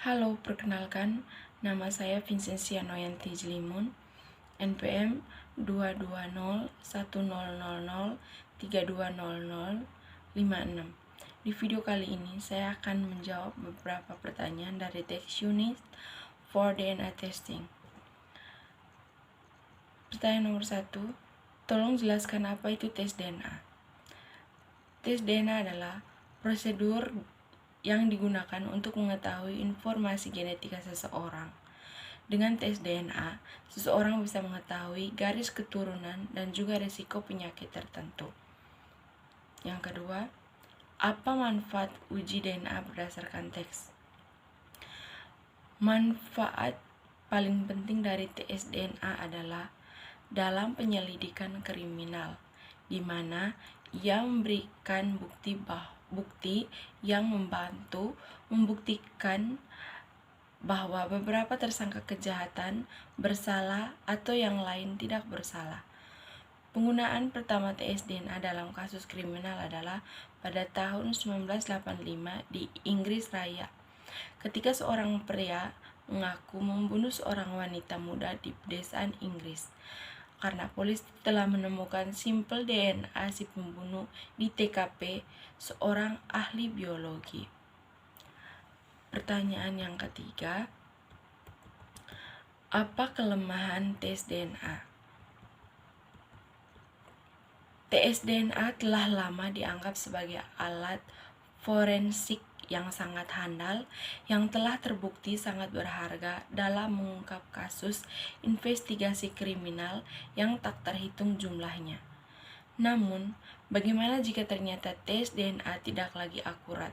Halo, perkenalkan, nama saya Vincentia Noyanti Jlimun, NPM 2201000320056. Di video kali ini, saya akan menjawab beberapa pertanyaan dari teks unit for DNA testing. Pertanyaan nomor 1, tolong jelaskan apa itu tes DNA. Tes DNA adalah prosedur yang digunakan untuk mengetahui informasi genetika seseorang. Dengan tes DNA, seseorang bisa mengetahui garis keturunan dan juga risiko penyakit tertentu. Yang kedua, apa manfaat uji DNA berdasarkan teks? Manfaat paling penting dari tes DNA adalah dalam penyelidikan kriminal, di mana ia memberikan bukti yang membantu membuktikan bahwa beberapa tersangka kejahatan bersalah atau yang lain tidak bersalah. Penggunaan pertama tes DNA dalam kasus kriminal adalah pada tahun 1985 di Inggris Raya, ketika seorang pria mengaku membunuh seorang wanita muda di pedesaan Inggris. Karena polisi telah menemukan sampel DNA si pembunuh di TKP seorang ahli biologi. Pertanyaan yang ketiga, apa kelemahan tes DNA? Tes DNA telah lama dianggap sebagai alat forensik yang sangat handal yang telah terbukti sangat berharga dalam mengungkap kasus investigasi kriminal yang tak terhitung jumlahnya. Namun, bagaimana jika ternyata tes DNA tidak lagi akurat?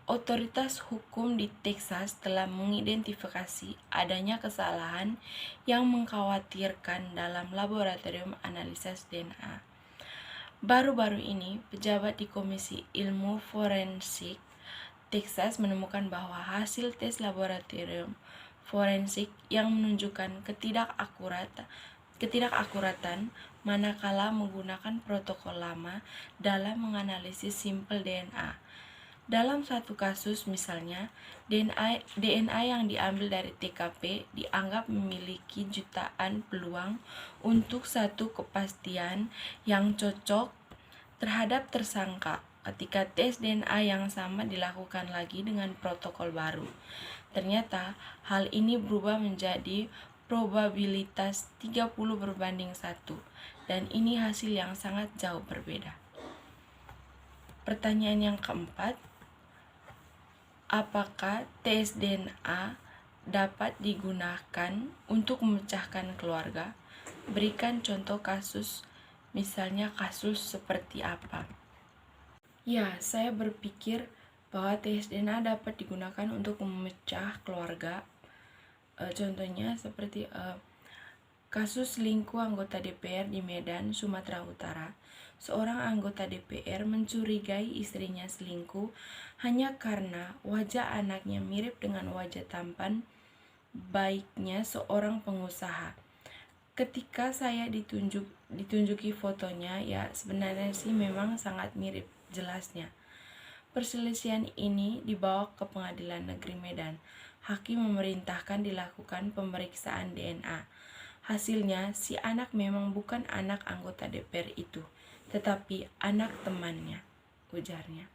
Otoritas hukum di Texas telah mengidentifikasi adanya kesalahan yang mengkhawatirkan dalam laboratorium analisis DNA. Baru-baru ini, pejabat di Komisi Ilmu Forensik Texas menemukan bahwa hasil tes laboratorium forensik yang menunjukkan ketidakakuratan manakala menggunakan protokol lama dalam menganalisis sampel DNA. Dalam satu kasus misalnya, DNA yang diambil dari TKP dianggap memiliki jutaan peluang untuk satu kepastian yang cocok terhadap tersangka. Ketika tes DNA yang sama dilakukan lagi dengan protokol baru, ternyata hal ini berubah menjadi probabilitas 30/1, dan ini hasil yang sangat jauh berbeda. Pertanyaan yang keempat, apakah tes DNA dapat digunakan untuk memecahkan keluarga? Berikan contoh kasus, misalnya kasus seperti apa? Ya, saya berpikir bahwa tes DNA dapat digunakan untuk memecah keluarga. Contohnya seperti kasus selingkuh anggota DPR di Medan, Sumatera Utara. Seorang anggota DPR mencurigai istrinya selingkuh hanya karena wajah anaknya mirip dengan wajah tampan baiknya seorang pengusaha. Ketika saya ditunjuki fotonya, ya sebenarnya sih memang sangat mirip jelasnya. Perselisihan ini dibawa ke Pengadilan Negeri Medan. Hakim memerintahkan dilakukan pemeriksaan DNA. Hasilnya, si anak memang bukan anak anggota DPR itu, tetapi anak temannya, ujarnya.